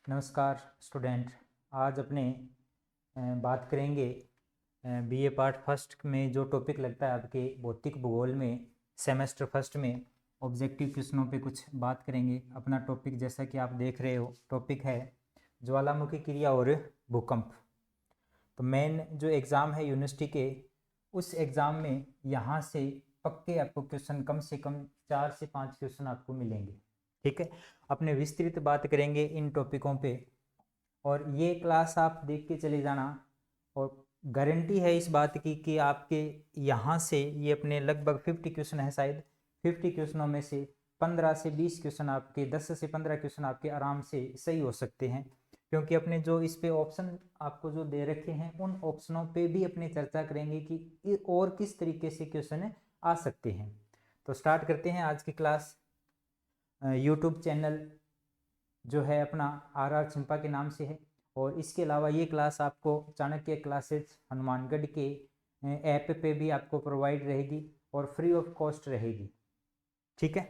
नमस्कार स्टूडेंट। आज अपने बात करेंगे बीए पार्ट फर्स्ट में जो टॉपिक लगता है आपके भौतिक भूगोल में सेमेस्टर फर्स्ट में ऑब्जेक्टिव क्वेश्चनों पे कुछ बात करेंगे। अपना टॉपिक जैसा कि आप देख रहे हो टॉपिक है ज्वालामुखी क्रिया और भूकंप। तो मेन जो एग्ज़ाम है यूनिवर्सिटी के उस एग्ज़ाम में यहाँ से पक्के आपको क्वेश्चन कम से कम 4 से 5 क्वेश्चन आपको मिलेंगे। ठीक है, अपने विस्तृत बात करेंगे इन टॉपिकों पे और ये क्लास आप देख के चले जाना और गारंटी है इस बात की कि आपके यहाँ से ये अपने लगभग 50 क्वेश्चन है, शायद 50 क्वेश्चनों में से 15 से 20 क्वेश्चन आपके 10 से 15 क्वेश्चन आपके आराम से सही हो सकते हैं, क्योंकि अपने जो इस पे ऑप्शन आपको जो दे रखे हैं उन ऑप्शनों पे भी अपने चर्चा करेंगे कि और किस तरीके से क्वेश्चन आ सकते हैं। तो स्टार्ट करते हैं आज की क्लास। यूट्यूब चैनल जो है अपना RR चिंपा के नाम से है और इसके अलावा ये क्लास आपको चाणक्य क्लासेस हनुमानगढ़ के ऐप पे भी आपको प्रोवाइड रहेगी और फ्री ऑफ कॉस्ट रहेगी। ठीक है,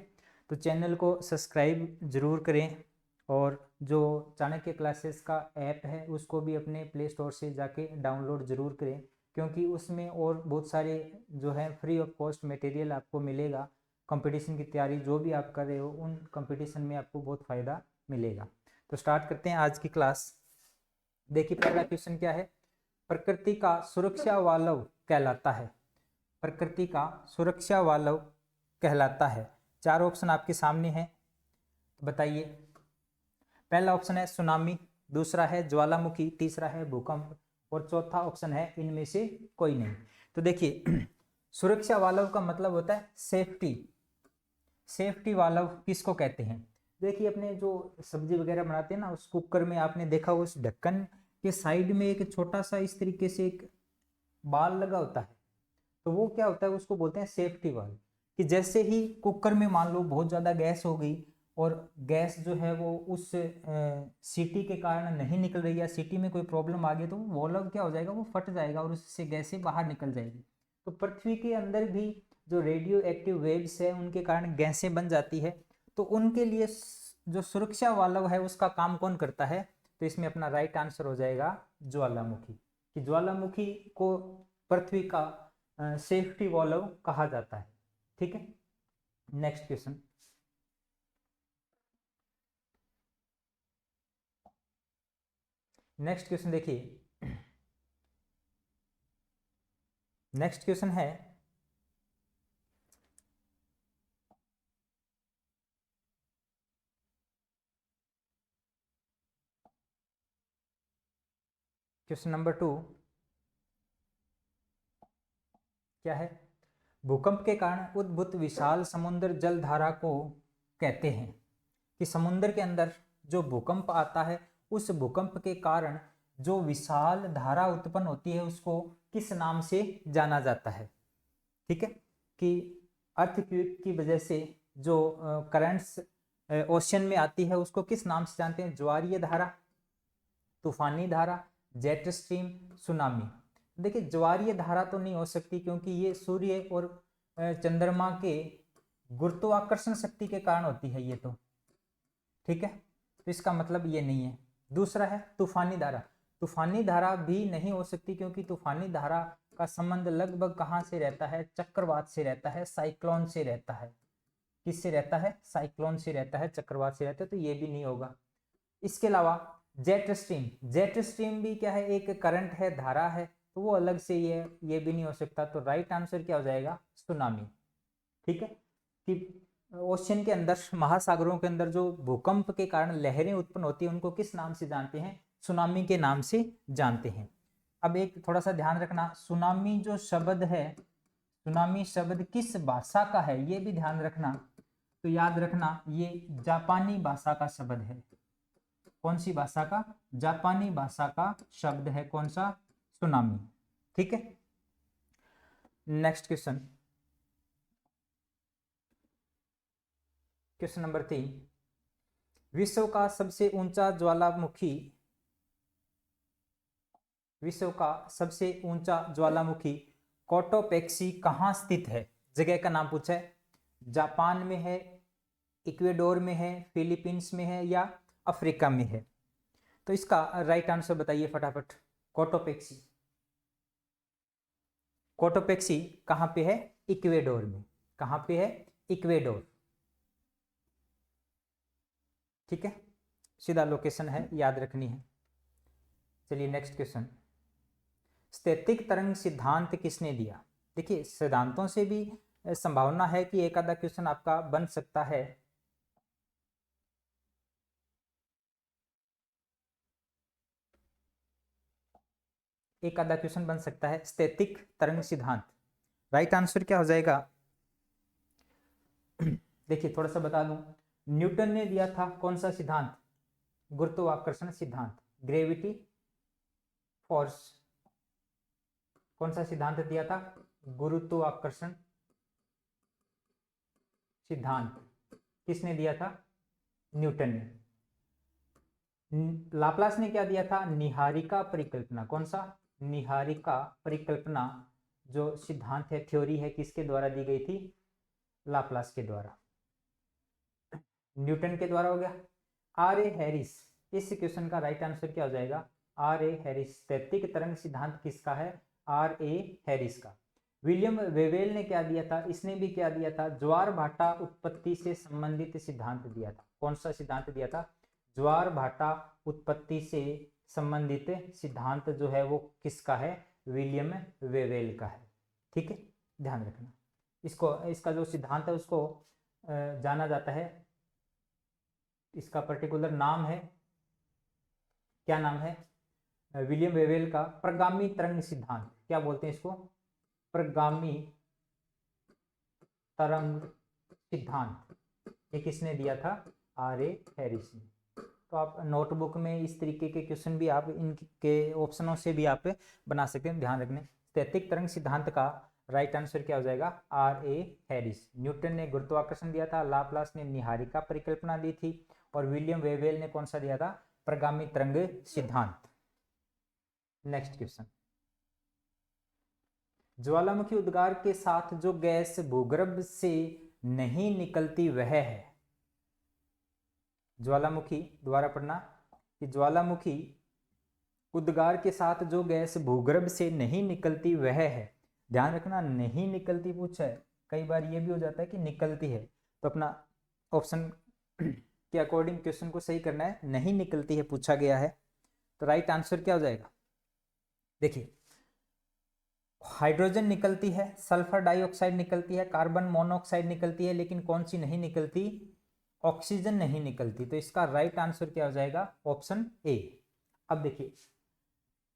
तो चैनल को सब्सक्राइब ज़रूर करें और जो चाणक्य क्लासेस का ऐप है उसको भी अपने प्ले स्टोर से जाके डाउनलोड ज़रूर करें, क्योंकि उसमें और बहुत सारे जो है फ्री ऑफ कॉस्ट मटेरियल आपको मिलेगा। कंपटीशन की तैयारी जो भी आप कर रहे हो उन कंपटीशन में आपको बहुत फ़ायदा मिलेगा। तो स्टार्ट करते हैं आज की क्लास। देखिए पहला क्वेश्चन क्या है, प्रकृति का सुरक्षा वालव कहलाता है। प्रकृति का सुरक्षा वालव कहलाता है। 4 ऑप्शन आपके सामने हैं, बताइए। पहला ऑप्शन है सुनामी, दूसरा है ज्वालामुखी, तीसरा है भूकंप और चौथा ऑप्शन है इनमें से कोई नहीं। तो देखिए सुरक्षा वालव का मतलब होता है सेफ्टी। सेफ्टी वाल्व किसको कहते हैं? देखिए अपने जो सब्जी वगैरह बनाते हैं ना उस कुकर में आपने देखा उस ढक्कन के साइड में एक छोटा सा इस तरीके से एक बाल लगा होता है, तो वो क्या होता है, उसको बोलते हैं सेफ्टी वाल्व। कि जैसे ही कुकर में मान लो बहुत ज़्यादा गैस हो गई और गैस जो है वो उस सीटी के कारण नहीं निकल रही या सीटी में कोई प्रॉब्लम आ गई, तो वो वाल्व क्या हो जाएगा, वो फट जाएगा और उससे गैसें बाहर निकल जाएगी। तो पृथ्वी के अंदर भी जो रेडियो एक्टिव वेव्स है उनके कारण गैसें बन जाती है, तो उनके लिए जो सुरक्षा वाल्व है उसका काम कौन करता है? तो इसमें अपना राइट आंसर हो जाएगा ज्वालामुखी। कि ज्वालामुखी को पृथ्वी का सेफ्टी वाल्व कहा जाता है। ठीक है, नेक्स्ट क्वेश्चन। नेक्स्ट क्वेश्चन देखिए, नेक्स्ट क्वेश्चन है क्वेश्चन नंबर 2। क्या है? भूकंप के कारण उद्भूत विशाल समुद्र जलधारा को कहते हैं। कि समुद्र के अंदर जो भूकंप आता है उस भूकंप के कारण जो विशाल धारा उत्पन्न होती है उसको किस नाम से जाना जाता है? ठीक है, कि अर्थक्वेक की वजह से जो करंट्स ओशन में आती है उसको किस नाम से जानते हैं? ज्वारीय धारा, तूफानी धारा, जेट स्ट्रीम, सुनामी। देखिए ज्वारीय धारा तो नहीं हो सकती क्योंकि ये सूर्य और चंद्रमा के गुरुत्वाकर्षण शक्ति के कारण होती है ये तो। ठीक है, तो इसका मतलब ये नहीं है। दूसरा है तूफानी धारा। तूफानी धारा भी नहीं हो सकती क्योंकि तूफानी धारा का संबंध लगभग कहाँ से रहता है? चक्रवात से रहता है, साइक्लोन से रहता है। किससे रहता है? साइक्लोन से रहता है, चक्रवात से रहता है, तो ये भी नहीं होगा। इसके अलावा जेट स्ट्रीम, जेट स्ट्रीम भी क्या है? एक करंट है, धारा है, तो वो अलग से ये भी नहीं हो सकता। तो राइट आंसर क्या हो जाएगा? सुनामी। ठीक है, कि ओशन के अंदर, महासागरों के अंदर जो भूकंप के कारण लहरें उत्पन्न होती हैं उनको किस नाम से जानते हैं? सुनामी के नाम से जानते हैं। अब एक थोड़ा सा ध्यान रखना, सुनामी जो शब्द है, सुनामी शब्द किस भाषा का है ये भी ध्यान रखना। तो याद रखना ये जापानी भाषा का शब्द है। कौन सी भाषा का? जापानी भाषा का शब्द है। कौन सा? सुनामी। ठीक है, नेक्स्ट क्वेश्चन। Question number 3। विश्व का सबसे ऊंचा ज्वालामुखी, विश्व का सबसे ऊंचा ज्वालामुखी कोटोपेक्सी कहाँ स्थित है? जगह का नाम पूछा है। जापान में है, इक्वेडोर में है, फिलीपींस में है या अफ्रीका में है? तो इसका राइट आंसर बताइए फटाफट। कोटोपेक्सी। कोटोपेक्सी कहाँ पे है? इक्वेडोर में। कहाँ पे है? इक्वेडोर। ठीक है, सीधा लोकेशन है, याद रखनी है। चलिए नेक्स्ट क्वेश्चन। स्थैतिक तरंग सिद्धांत किसने दिया? देखिए सिद्धांतों से भी संभावना है कि एक आधा क्वेश्चन आपका बन सकता है। एक आधा क्वेश्चन बन सकता है। स्थैतिक तरंग सिद्धांत, राइट आंसर क्या हो जाएगा? देखिए थोड़ा सा बता दूं, न्यूटन ने दिया था कौन सा सिद्धांत? गुरुत्वाकर्षण सिद्धांत, ग्रेविटी फोर्स। कौन सा सिद्धांत दिया था? गुरुत्वाकर्षण सिद्धांत। किसने दिया था? न्यूटन ने। लाप्लास ने क्या दिया था? निहारिका परिकल्पना। कौन सा? निहारिका परिकल्पना जो सिद्धांत है, थ्योरी है, किसके द्वारा दी गई थी? लाप्लास के द्वारा। न्यूटन के द्वारा हो गया। आर ए हैरिस, इस क्वेश्चन का राइट आंसर क्या हो जाएगा? R A Harris. स्थैतिक तरंग सिद्धांत किसका है? आर ए हैरिस का। विलियम वेवेल ने क्या दिया था? इसने भी क्या दिया था? ज्वार भाटा उत्पत्ति से संबंधित सिद्धांत दिया था। कौन सा सिद्धांत दिया था? ज्वार भाटा उत्पत्ति से संबंधित सिद्धांत जो है वो किसका है? विलियम वेवेल का है। ठीक है, ध्यान रखना इसको। इसका जो सिद्धांत है उसको जाना जाता है, इसका पर्टिकुलर नाम है, क्या नाम है? विलियम वेवेल का प्रगामी तरंग सिद्धांत। क्या बोलते हैं इसको? प्रगामी तरंग सिद्धांत। ये किसने दिया था? आर ए हैरिस ने। तो आप नोटबुक में इस तरीके के क्वेश्चन भी आप इनके ऑप्शनों से भी आप बना सकते हैं, ध्यान रखने। स्थैतिक तरंग सिद्धांत का राइट आंसर क्या हो जाएगा? R A Harris. न्यूटन ने गुरुत्वाकर्षण दिया था, लाप्लास ने निहारिका परिकल्पना दी थी, और विलियम वेवेल ने कौन सा दिया था? प्रगामी तरंग सिद्धांत। Next question. ज्वालामुखी उद्गार के साथ जो गैस भूगर्भ से नहीं निकलती वह है? ज्वालामुखी, दोबारा पढ़ना, कि ज्वालामुखी उद्गार के साथ जो गैस भूगर्भ से नहीं निकलती वह है। ध्यान रखना, नहीं निकलती पूछा है, कई बार ये भी हो जाता है कि निकलती है, तो अपना ऑप्शन के अकॉर्डिंग क्वेश्चन को सही करना है। नहीं निकलती है पूछा गया है, तो राइट आंसर क्या हो जाएगा? देखिए हाइड्रोजन निकलती है, सल्फर डाइऑक्साइड निकलती है, कार्बन मोनोऑक्साइड निकलती है, लेकिन कौन सी नहीं निकलती? ऑक्सीजन नहीं निकलती। तो इसका राइट आंसर क्या हो जाएगा? Option A. अब देखिए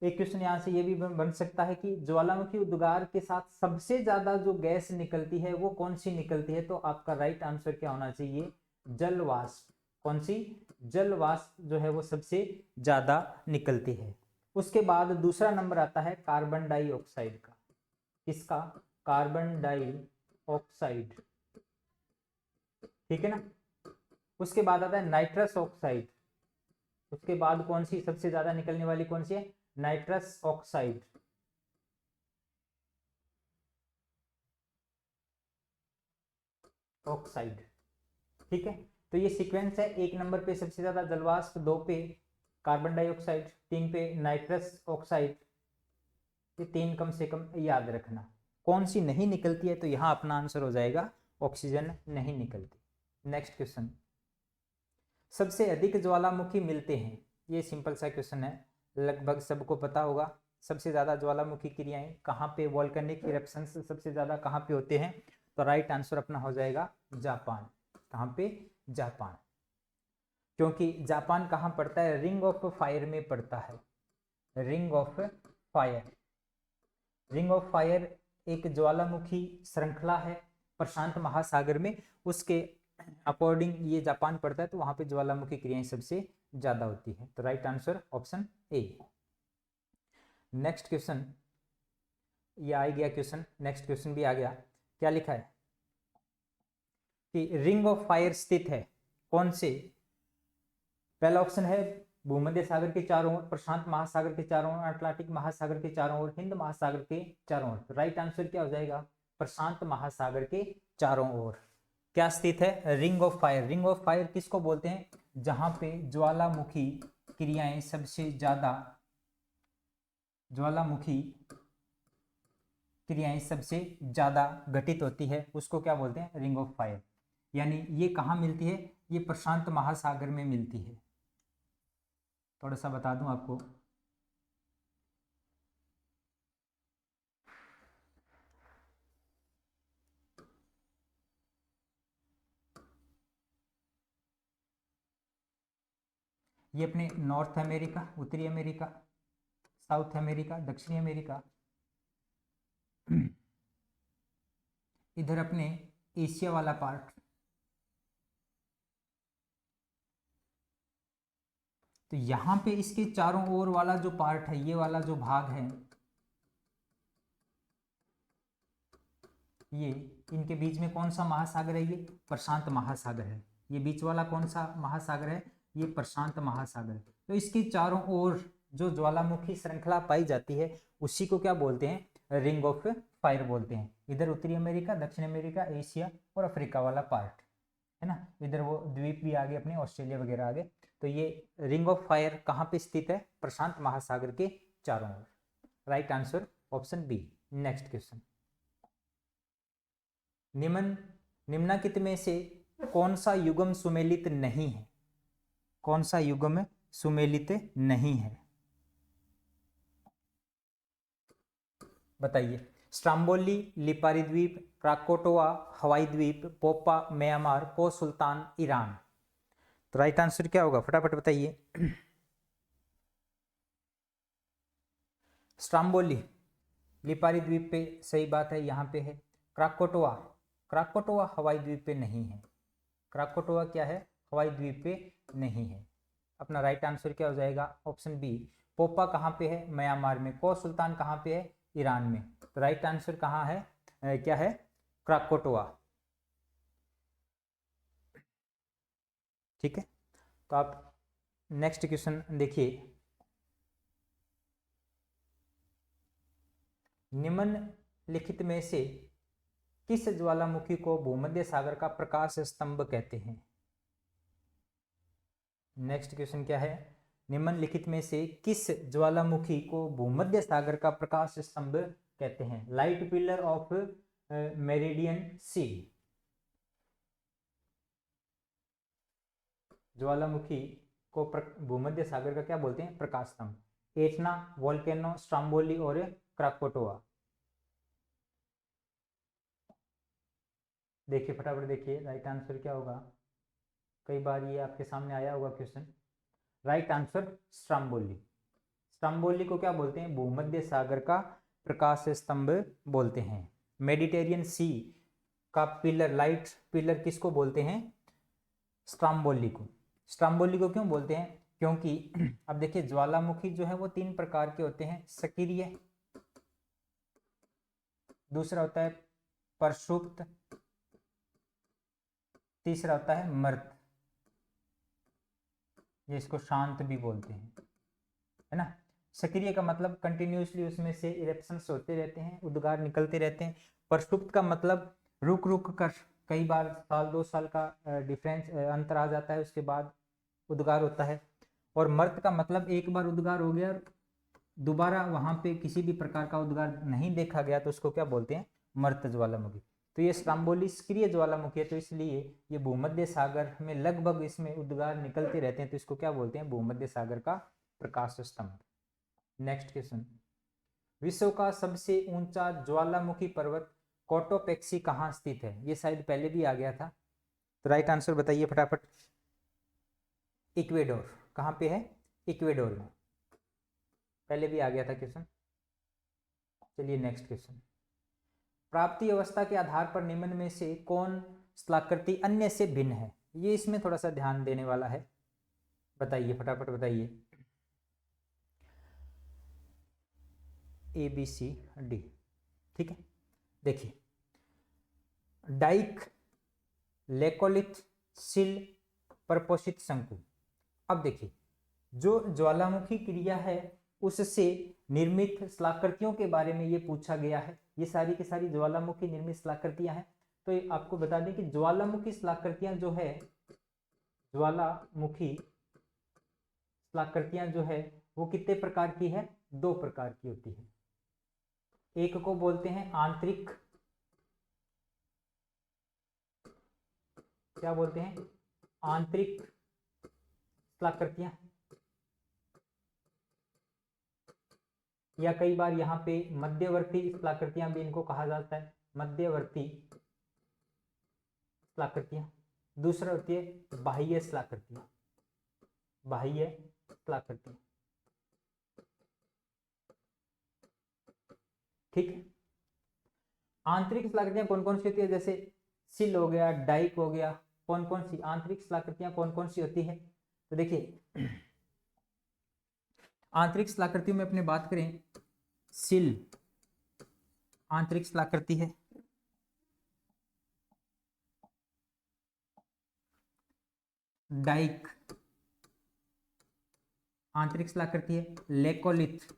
एक क्वेश्चन यहां से ये भी बन सकता है कि ज्वालामुखी उद्गार के साथ सबसे ज्यादा जो गैस निकलती है वो कौन सी निकलती है? तो आपका राइट आंसर क्या होना चाहिए? जल वाष्प। कौन सी? जल वाष्प जो है वो सबसे ज्यादा निकलती है। उसके बाद दूसरा नंबर आता है कार्बन डाइऑक्साइड का। किसका? Carbon dioxide. ठीक है ना। उसके बाद आता है नाइट्रस ऑक्साइड। उसके बाद कौन सी सबसे ज्यादा निकलने वाली कौन सी है? Nitrous oxide. ऑक्साइड। ठीक है, तो ये सीक्वेंस है। एक नंबर पे सबसे ज्यादा जलवाष्प, 2 पे कार्बन डाइऑक्साइड, 3 पे नाइट्रस ऑक्साइड। ये 3 कम से कम याद रखना। कौन सी नहीं निकलती है? तो यहां अपना आंसर हो जाएगा ऑक्सीजन नहीं निकलती। Next question. सबसे अधिक ज्वालामुखी मिलते हैं? ये सिंपल सा क्वेश्चन है, लगभग सबको पता होगा। सबसे ज्यादा ज्वालामुखी क्रियाएं कहाँ पे, वॉल्केनिक इरप्शंस सबसे ज्यादा कहाँ पे होते हैं? तो राइट आंसर अपना हो जाएगा जापान। कहाँ पे? जापान। क्योंकि जापान कहाँ पड़ता है? रिंग ऑफ फायर में पड़ता है। Ring of fire. Ring of fire एक ज्वालामुखी श्रृंखला है प्रशांत महासागर में, उसके अकॉर्डिंग ये जापान पड़ता है, तो वहां पे ज्वालामुखी क्रियाएं सबसे ज्यादा होती है। तो right answer option A. Next question, ये आ गया क्वेश्चन। नेक्स्ट क्वेश्चन भी आ गया। क्या लिखा है कि रिंग ऑफ फायर स्थित है कौन से? पहला ऑप्शन है भूमध्य सागर के चारों ओर, प्रशांत महासागर के चारों ओर, अटलांटिक महासागर के चारों ओर, हिंद महासागर के चारों ओर। राइट आंसर क्या हो जाएगा? प्रशांत महासागर के चारों ओर क्या स्थित है? Ring of fire. Ring of fire किसको बोलते हैं? जहां पे ज्वालामुखी क्रियाएं सबसे ज्यादा ज्वालामुखी क्रियाएं सबसे ज्यादा घटित होती है उसको क्या बोलते हैं? Ring of fire. यानी ये कहाँ मिलती है? ये प्रशांत महासागर में मिलती है। थोड़ा सा बता दूं आपको, ये अपने नॉर्थ अमेरिका, उत्तरी अमेरिका, साउथ अमेरिका, दक्षिणी अमेरिका, इधर अपने एशिया वाला पार्ट, तो यहाँ पे इसके चारों ओर वाला जो पार्ट है, ये वाला जो भाग है, ये इनके बीच में कौन सा महासागर है? ये प्रशांत महासागर है। ये बीच वाला कौन सा महासागर है? ये प्रशांत महासागर है। तो इसके चारों ओर जो ज्वालामुखी श्रृंखला पाई जाती है उसी को क्या बोलते हैं? रिंग ऑफ फायर बोलते हैं। इधर उत्तरी अमेरिका, दक्षिण अमेरिका, एशिया और अफ्रीका वाला पार्ट है ना, इधर वो द्वीप भी आगे अपने ऑस्ट्रेलिया वगैरह आगे। तो ये रिंग ऑफ फायर कहाँ पे स्थित है? प्रशांत महासागर के चारों ओर। Right answer option B. Next question, निम्नलिखित में से कौन सा युग्म सुमेलित नहीं है? कौन सा युग्म सुमेलित नहीं है? बताइए। स्ट्राम्बोली, लिपारी द्वीप, क्राकोटोआ, हवाई द्वीप, पोपा, म्यांमार, को सुल्तान, ईरान। तो राइट आंसर क्या होगा? फटाफट बताइए। स्ट्राम्बोली लिपारी द्वीप पे सही बात है, यहाँ पे है। क्राकोटोआ, क्राकोटोआ हवाई द्वीप पे नहीं है। क्राकोटोआ क्या है? हवाई द्वीप पे नहीं है। अपना राइट आंसर क्या हो जाएगा? Option B. पोपा कहाँ पे है? म्यांमार में। को सुल्तान कहाँ पे है? ईरान में। तो राइट आंसर कहाँ है? क्या है? क्राकोटोआ। ठीक है, तो आप नेक्स्ट क्वेश्चन देखिए। निम्नलिखित में से किस ज्वालामुखी को भूमध्य सागर का प्रकाश स्तंभ कहते हैं? नेक्स्ट क्वेश्चन क्या है? निम्नलिखित में से किस ज्वालामुखी को भूमध्य सागर का प्रकाश स्तंभ कहते हैं? लाइट पिलर ऑफ मेरिडियन सी। ज्वालामुखी को भूमध्य सागर का क्या बोलते हैं? प्रकाश स्तंभ। एटना, वोल्केनो, स्ट्राम्बोली और क्राकोटोआ। देखिए फटाफट देखिए, राइट आंसर क्या होगा? कई बार ये आपके सामने आया होगा question. Right answer Stromboli. Stromboli को क्या बोलते हैं? भूमध्य सागर का प्रकाश स्तंभ बोलते हैं। मेडिटेरियन सी का पिलर, लाइट पिलर किसको बोलते हैं? स्ट्राम्बोली को। स्ट्राम्बोली को क्यों बोलते हैं? क्योंकि अब देखिए ज्वालामुखी जो है वो 3 प्रकार के होते हैं। सक्रिय, दूसरा होता है प्रक्षुब्ध, तीसरा होता है मर्त। ये इसको शांत भी बोलते हैं, है ना। सक्रिय का मतलब कंटिन्यूसली उसमें से इरेप्शंस होते रहते हैं, उद्गार निकलते रहते हैं। प्रक्षुब्ध का मतलब रुक रुक कर, कई बार साल 2 साल का डिफरेंस अंतर आ जाता है, उसके बाद उद्गार होता है। और मर्त का मतलब एक बार उद्गार हो गया, दोबारा वहां पे किसी भी प्रकार का उद्गार नहीं देखा गया, तो उसको क्या बोलते हैं? मर्त ज्वालामुखी। तो ये स्ट्राम्बोली सक्रिय ज्वालामुखी है, तो इसलिए ये भूमध्य सागर में लगभग इसमें उद्गार निकलते रहते हैं, तो इसको क्या बोलते हैं? भूमध्य सागर का प्रकाश स्तंभ। नेक्स्ट क्वेश्चन, विश्व का सबसे ऊंचा ज्वालामुखी पर्वत कोटोपेक्सी कहाँ स्थित है? ये शायद पहले भी आ गया था, तो राइट आंसर बताइए फटाफट। इक्वेडोर। कहाँ पे है? इक्वेडोर में, पहले भी आ गया था क्वेश्चन। चलिए नेक्स्ट क्वेश्चन, प्राप्ति अवस्था के आधार पर निम्न में से कौन स्थलाकृति अन्य से भिन्न है? ये इसमें थोड़ा सा ध्यान देने वाला है, बताइए फटाफट बताइए। ए बी सी डी, ठीक है। देखिए, डाइक, लेकोलिथ, सिल, परपोषित शंकु। अब देखिए, जो ज्वालामुखी क्रिया है उससे निर्मित स्थलाकृतियों के बारे में ये पूछा गया है। ये सारी की सारी ज्वालामुखी निर्मित स्थलाकृतियां हैं। तो आपको बता दें कि ज्वालामुखी स्थलाकृतियां जो है, ज्वालामुखी स्थलाकृतियां जो है वो कितने प्रकार की है? 2 प्रकार की होती है। एक को बोलते हैं आंतरिक, क्या बोलते हैं? आंतरिक स्थलाकृतियां, या कई बार यहाँ पे मध्यवर्ती स्थलाकृतियां भी इनको कहा जाता है, मध्यवर्ती स्थलाकृतियां। दूसरा होती है बाह्य स्थलाकृतियां, बाह्य स्थलाकृतियां। ठीक है। आंतरिक स्थलाकृतियां कौन कौन सी होती है? जैसे सिल हो गया, डाइक हो गया, कौन कौन सी आंतरिक स्थलाकृतियां कौन कौन सी होती है? तो देखिए आंतरिक स्थलाकृतियों में अपने बात करें, सिल आंतरिक स्थलाकृति है, डाइक आंतरिक स्थलाकृति है, लेकोलिथ,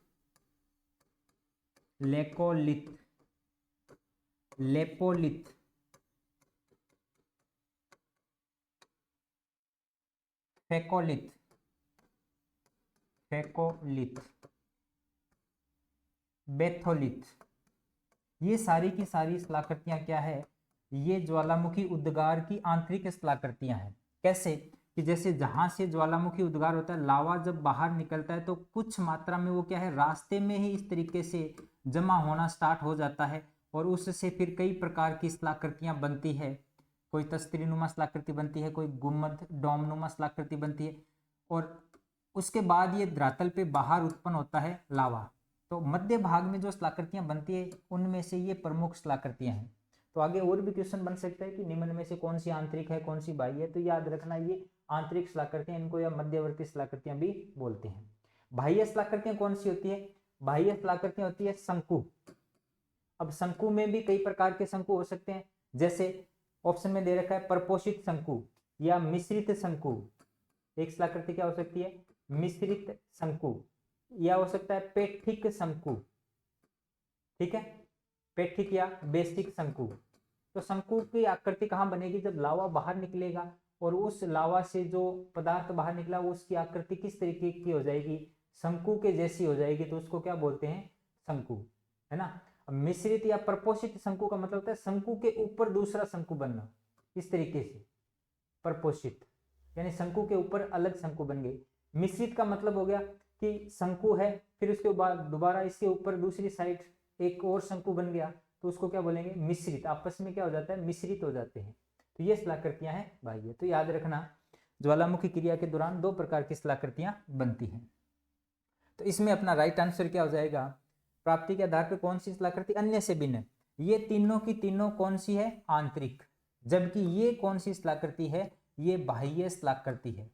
लेकोलिथ, लेपोलिथ, फेकोलिथ, फेकोलिथ, बेथोलिथ, ये सारी की सारी स्थलाकृतियां क्या है? ये ज्वालामुखी उद्गार की आंतरिक स्थलाकृतियां हैं। कैसे? कि जैसे जहां से ज्वालामुखी उद्गार होता है, लावा जब बाहर निकलता है तो कुछ मात्रा में वो क्या है, रास्ते में ही इस तरीके से जमा होना स्टार्ट हो जाता है और उससे फिर कई प्रकार की स्थलाकृतियां बनती है। कोई तस्त्रीनुमा स्थलाकृति बनती है, कोई गुम्मद डोमनुमा स्थलाकृति बनती है, और उसके बाद ये धरातल पे बाहर उत्पन्न होता है लावा। तो मध्य भाग में जो स्थलाकृतियां बनती है उनमें से ये प्रमुख स्थलाकृतियां हैं। तो आगे और भी क्वेश्चन बन सकता है कि निम्न में से कौन सी आंतरिक है, कौन सी बाह्य है, तो याद रखना ये आंतरिक स्थलाकृतियां, इनको या मध्यवर्ती स्थलाकृतियां भी बोलते हैं। बाह्य स्थलाकृतियां कौन सी होती है? बाह्य स्थलाकृतियां होती है शंकु। अब शंकु में भी कई प्रकार के शंकु हो सकते हैं, जैसे ऑप्शन में दे रखा है प्रपोषित शंकु या मिश्रित शंकु। एक स्थलाकृति क्या हो सकती है? मिश्रित शंकु, या हो सकता है पेठिक शंकु। ठीक है, पेठिक या बेस्टिक शंकु। तो शंकु की आकृति कहाँ बनेगी? जब लावा बाहर निकलेगा और उस लावा से जो पदार्थ बाहर निकला वो उसकी आकृति किस तरीके की हो जाएगी? शंकु के जैसी हो जाएगी, तो उसको क्या बोलते हैं? शंकु, है ना। अब मिश्रित या प्रपोषित शंकु का मतलब होता है शंकु के ऊपर दूसरा शंकु बनना, इस तरीके से प्रपोषित, यानी शंकु के ऊपर अलग शंकु बन गई। मिश्रित का मतलब हो गया कि शंकु है, फिर उसके बाद दोबारा इसके ऊपर दूसरी साइड एक और शंकु बन गया, तो उसको क्या बोलेंगे? मिश्रित। आपस में क्या हो जाता है? मिश्रित हो जाते हैं। तो ये स्थलाकृतियां हैं बाह्य। तो याद रखना ज्वालामुखी क्रिया के दौरान 2 प्रकार की स्थलाकृतियां बनती हैं। तो इसमें अपना राइट आंसर क्या हो जाएगा? प्राप्ति के आधार पर कौन सी स्थलाकृति अन्य से भिन्न? ये तीनों की तीनों कौन सी है? आंतरिक। जबकि ये कौन सी स्थलाकृति है? ये बाह्य स्थलाकृति है।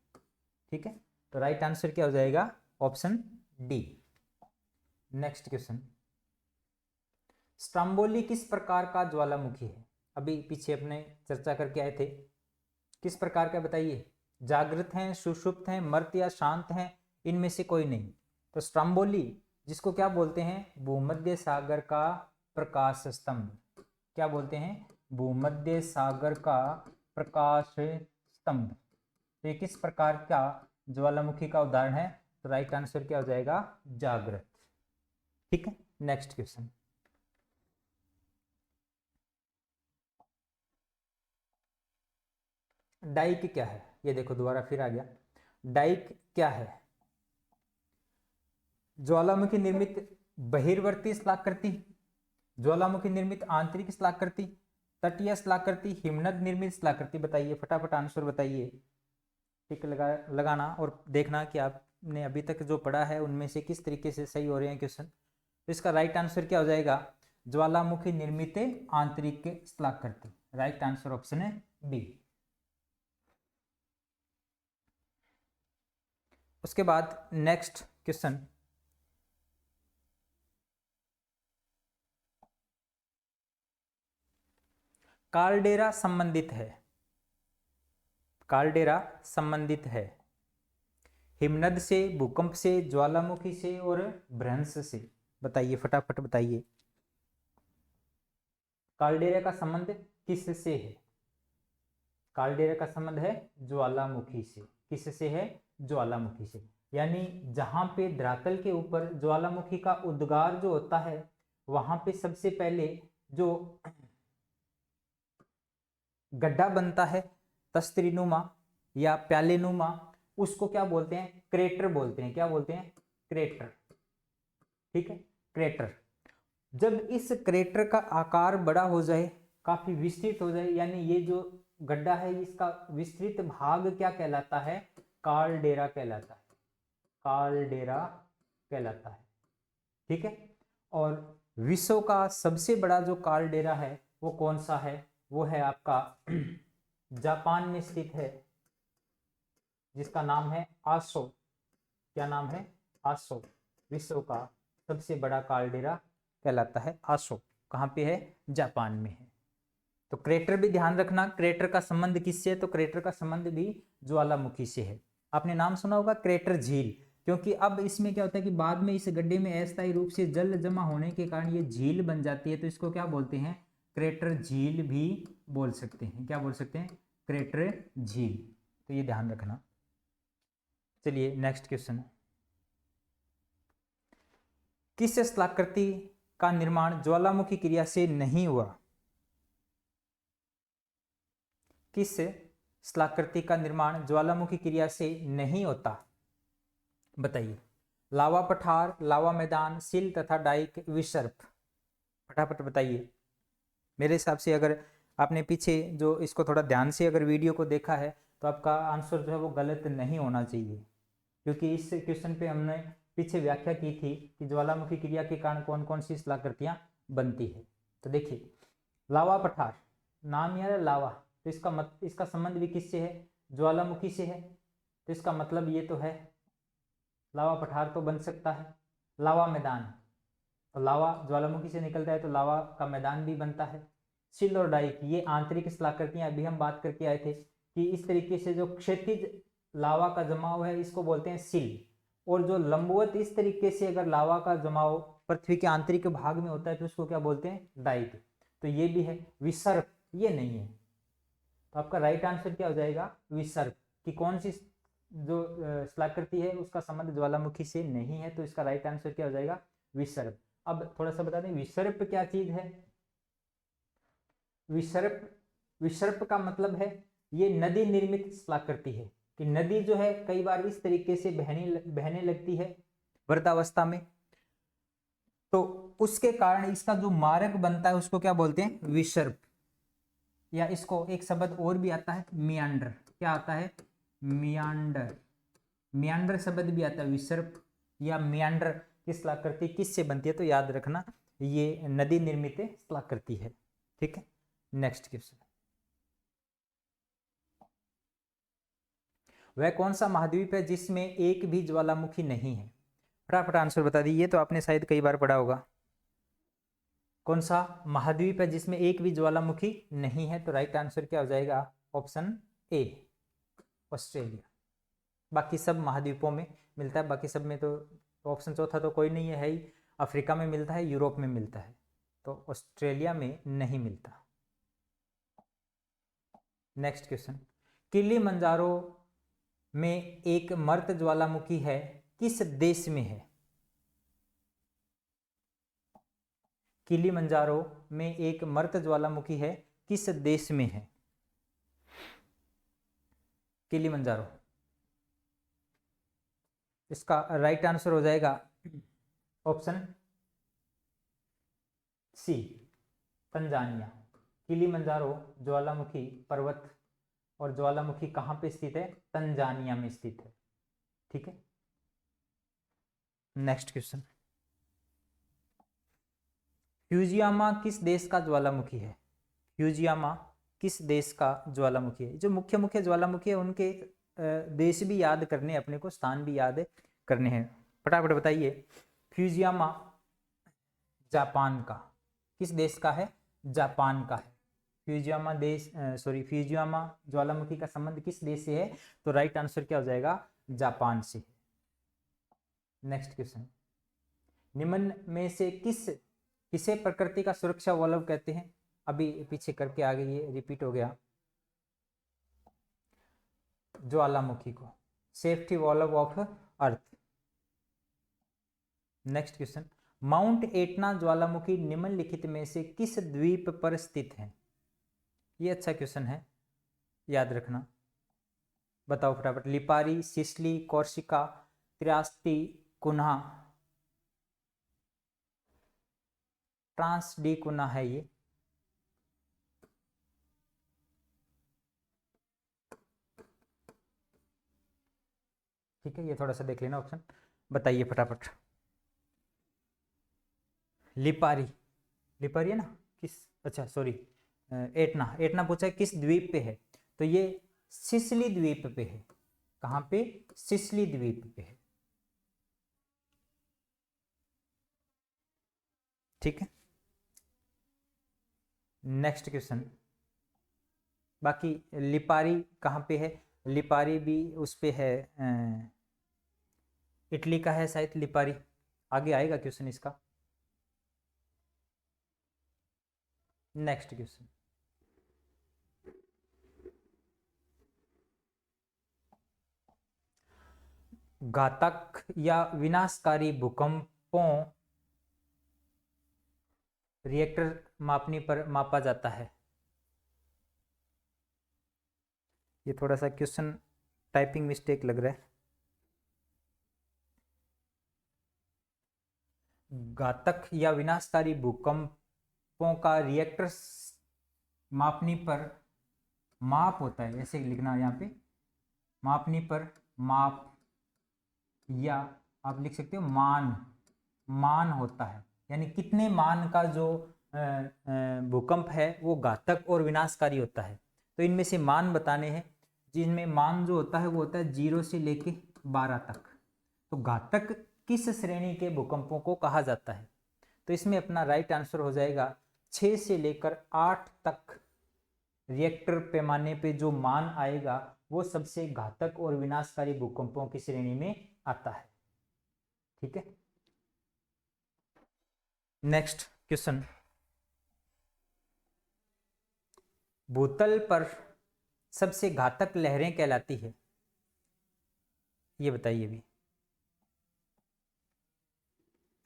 ठीक है, तो राइट आंसर क्या हो जाएगा? Option D. Next question, Stromboli किस प्रकार का ज्वालामुखी है? अभी पीछे अपने चर्चा करके आए थे, किस प्रकार का बताइए? जागृत हैं, सुषुप्त हैं, मर्त या शांत हैं, इनमें से कोई नहीं। तो स्ट्रोम्बोली जिसको क्या बोलते हैं? भूमध्य सागर का प्रकाश स्तंभ। क्या बोलते हैं? भूमध्य सागर का प्रकाश स्तंभ। तो ये किस प्रकार का ज्वालामुखी का उदाहरण है? तो राइट आंसर क्या हो जाएगा? जागृत। ठीक है, नेक्स्ट क्वेश्चन, डाइक क्या है? ये देखो दोबारा फिर आ गया। डाइक क्या है? ज्वालामुखी निर्मित बहिर्वर्ती स्थलाकृति, ज्वालामुखी निर्मित आंतरिक स्थलाकृति, तटीय स्थलाकृति, हिमनद निर्मित स्थलाकृति। बताइए, फटाफट आंसर बताइए। टिक लगाना और देखना कि आपने अभी तक जो पढ़ा है उनमें से किस तरीके से सही हो रहे हैं क्वेश्चन। तो इसका राइट आंसर क्या हो जाएगा? ज्वालामुखी निर्मित आंतरिक स्थलाकृति। राइट आंसर ऑप्शन है बी। उसके बाद नेक्स्ट क्वेश्चन, कालडेरा संबंधित है, कालडेरा संबंधित है हिमनद से, भूकंप से, ज्वालामुखी से और भ्रंश से। बताइए, फटाफट बताइए, कालडेरा का संबंध किससे है? कालडेरा का संबंध है ज्वालामुखी से। किससे है? ज्वालामुखी से। यानी जहां पे धरातल के ऊपर ज्वालामुखी का उद्गार जो होता है वहां पे सबसे पहले जो गड्ढा बनता है तस्त्रीनुमा या प्यालेनुमा, उसको क्या बोलते हैं? क्रेटर बोलते हैं। क्या बोलते हैं? क्रेटर। ठीक है, क्रेटर। जब इस क्रेटर का आकार बड़ा हो जाए, काफी विस्तृत हो जाए, यानी ये जो गड्ढा है इसका विस्तृत भाग क्या कहलाता है? कालडेरा कहलाता है। कालडेरा कहलाता है। ठीक है, और विश्व का सबसे बड़ा जो कालडेरा है वो कौन सा है? वो है आपका जापान में स्थित है, जिसका नाम है आसो। क्या नाम है? आसो। विश्व का सबसे बड़ा कालडेरा कहलाता है आसो। कहाँ पे है? जापान में है। तो क्रेटर भी ध्यान रखना, क्रेटर का संबंध किससे है? तो क्रेटर का संबंध भी ज्वालामुखी से है। आपने नाम सुना होगा क्रेटर झील, क्योंकि अब इसमें क्या होता है कि बाद में इस गड्ढे में अस्थायी रूप से जल जमा होने के कारण ये झील बन जाती है, तो इसको क्या बोलते हैं? क्रेटर झील भी बोल सकते हैं। क्या बोल सकते हैं? क्रेटर झील। तो ये ध्यान रखना। चलिए नेक्स्ट क्वेश्चन। किस स्थलाकृति का निर्माण ज्वालामुखी क्रिया से नहीं हुआ? किस स्थलाकृति का निर्माण ज्वालामुखी क्रिया से नहीं होता? बताइए। लावा पठार, लावा मैदान, सिल तथा डाइक, विसर्प। फटाफट बताइए। मेरे हिसाब से अगर आपने पीछे जो इसको थोड़ा ध्यान से अगर वीडियो को देखा है तो आपका आंसर जो है वो गलत नहीं होना चाहिए, क्योंकि इस क्वेश्चन पे हमने पीछे व्याख्या की थी कि ज्वालामुखी क्रिया के कारण कौन कौन सी स्थलाकृतियां बनती है। तो देखिए, लावा पठार, नाम यार लावा, तो इसका संबंध भी किससे है? ज्वालामुखी से है। तो इसका मतलब ये तो है लावा पठार तो बन सकता है। लावा मैदान, तो लावा ज्वालामुखी से निकलता है तो लावा का मैदान भी बनता है। सिल और डाइक, ये आंतरिक स्थलाकृतियां, अभी हम बात करके आए थे कि इस तरीके से जो क्षैतिज लावा का जमाव है इसको बोलते हैं सिल, और जो लंबवत इस तरीके से अगर लावा का जमाव पृथ्वी के आंतरिक भाग में होता है तो उसको क्या बोलते हैं? डाइक। तो ये भी है। विसर्प ये नहीं है, तो आपका राइट आंसर क्या हो जाएगा? विसर्प। कि कौन सी जो स्थलाकृति है उसका संबंध ज्वालामुखी से नहीं है, तो इसका राइट आंसर क्या हो जाएगा? विसर्प। अब थोड़ा सा बता दें विसर्प क्या चीज है। विसर्प, विसर्प का मतलब है ये नदी निर्मित स्थलाकृति है, कि नदी जो है कई बार इस तरीके से बहने लगती है वृद्धावस्था में, तो उसके कारण इसका जो मार्ग बनता है उसको क्या बोलते हैं? विसर्प। या इसको एक शब्द और भी आता है, मियांडर। क्या आता है? मियांडर। मियांडर शब्द भी आता है। विसर्प या मियांडर की स्थलाकृति किससे बनती है? तो याद रखना ये नदी निर्मित स्थलाकृति है। ठीक है, नेक्स्ट क्वेश्चन। वह कौन सा महाद्वीप है जिसमें एक भी ज्वालामुखी नहीं है? फटाफट आंसर बता दीजिए, तो आपने शायद कई बार पढ़ा होगा। कौन सा महाद्वीप है जिसमें एक भी ज्वालामुखी नहीं है? तो राइट आंसर क्या हो जाएगा? Option A, Australia. बाकी सब महाद्वीपों में मिलता है, बाकी सब में तो ऑप्शन चौथा तो कोई नहीं है ही। अफ्रीका में मिलता है, यूरोप में मिलता है, तो ऑस्ट्रेलिया में नहीं मिलता। Next question. किलिमंजारो में एक मर्त ज्वालामुखी है, किस देश में है? किलिमंजारो में एक मर्त ज्वालामुखी है, किस देश में है? किलिमंजारो, इसका राइट आंसर हो जाएगा ऑप्शन सी, तंजानिया। किलिमंजारो ज्वालामुखी पर्वत और ज्वालामुखी कहाँ पे स्थित है? तंजानिया में स्थित है। ठीक है, नेक्स्ट क्वेश्चन। फ्यूजियामा किस देश का ज्वालामुखी है? फ्यूजियामा किस देश का ज्वालामुखी है? जो मुख्य मुख्य ज्वालामुखी है उनके देश भी याद करने, अपने को स्थान भी याद करने हैं। फटाफट बताइए। फ्यूजियामा जापान का, किस देश का है? जापान का है। फ्यूजियामा देश फ्यूजियामा ज्वालामुखी का संबंध किस देश से है? तो राइट आंसर क्या हो जाएगा? जापान से। Next question. निम्न में से किसे प्रकृति का सुरक्षा वॉल्व कहते हैं? अभी पीछे करके आगे ये रिपीट हो गया। ज्वालामुखी को safety valve of earth. Next question, mount Etna ज्वालामुखी निम्नलिखित में से किस द्वीप पर स्थित है? ये अच्छा क्वेश्चन है, याद रखना। बताओ फटाफट। Lipari, Sicily, Corsica, Trieste, Cunha, ट्रांस डी कुन्हा है ये। ठीक है, ये थोड़ा सा देख लेना ऑप्शन, बताइए फटाफट। लिपारी, लिपारी है ना, किस, अच्छा सॉरी, एटना, एटना पूछा है किस द्वीप पे है, तो ये सिसिली द्वीप पे है। कहाँ पे? सिसिली द्वीप पे है। ठीक है, नेक्स्ट क्वेश्चन। बाकी लिपारी कहाँ पे है? लिपारी भी उस पे है, इटली का है शायद लिपारी। आगे आएगा क्वेश्चन इसका। नेक्स्ट क्वेश्चन, घातक या विनाशकारी भूकंपों रिएक्टर मापनी पर मापा जाता है। ये थोड़ा सा क्वेश्चन टाइपिंग मिस्टेक लग रहा है। घातक या विनाशकारी भूकंपों का रिएक्टर मापनी पर माप होता है, ऐसे लिखना यहाँ पे, मापनी पर माप, या आप लिख सकते हो मान, मान होता है। यानी कितने मान का जो भूकंप है वो घातक और विनाशकारी होता है। तो इनमें से मान बताने हैं, जिनमें मान जो होता है वो होता है 0 से लेके 12 तक। तो घातक किस श्रेणी के भूकंपों को कहा जाता है? तो इसमें अपना राइट आंसर हो जाएगा 6 से लेकर 8 तक रिएक्टर पैमाने पे जो मान आएगा वो सबसे घातक और विनाशकारी भूकंपों की श्रेणी में आता है। ठीक है, नेक्स्ट क्वेश्चन, भूतल पर सबसे घातक लहरें कहलाती है, ये बताइए भी।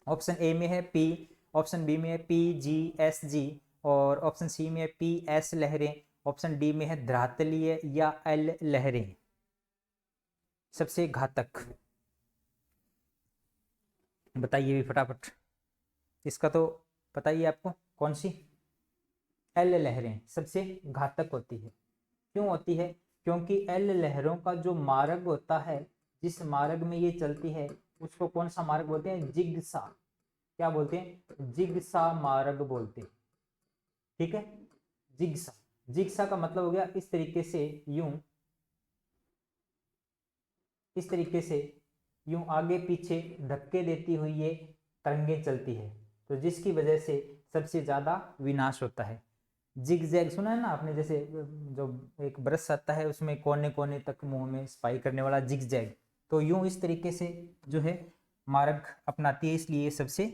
ऑप्शन ए में है पी, ऑप्शन बी में है पी जी एस जी, और ऑप्शन सी में है पी एस लहरें, ऑप्शन डी में है धरातलीय या एल लहरें। सबसे घातक बताइए भी फटाफट। इसका तो पता ही है आपको, कौन सी? एल लहरें सबसे घातक होती है। क्यों होती है? क्योंकि एल लहरों का जो मार्ग होता है, जिस मार्ग में ये चलती है, उसको कौन सा मार्ग बोलते हैं? जिगसा। क्या बोलते हैं? जिगसा मार्ग बोलते हैं। ठीक है, जिगसा, जिगसा का मतलब हो गया इस तरीके से, यूं, इस तरीके से यूं आगे पीछे धक्के देती हुई ये तरंगे चलती है, तो जिसकी वजह से सबसे ज्यादा विनाश होता है। जिग जैग सुना है ना आपने, जैसे जो एक ब्रश आता है उसमें कोने कोने तक मुंह में सफाई करने वाला जिग जैग, तो यूं इस तरीके से जो है मार्ग अपनाती है, इसलिए ये सबसे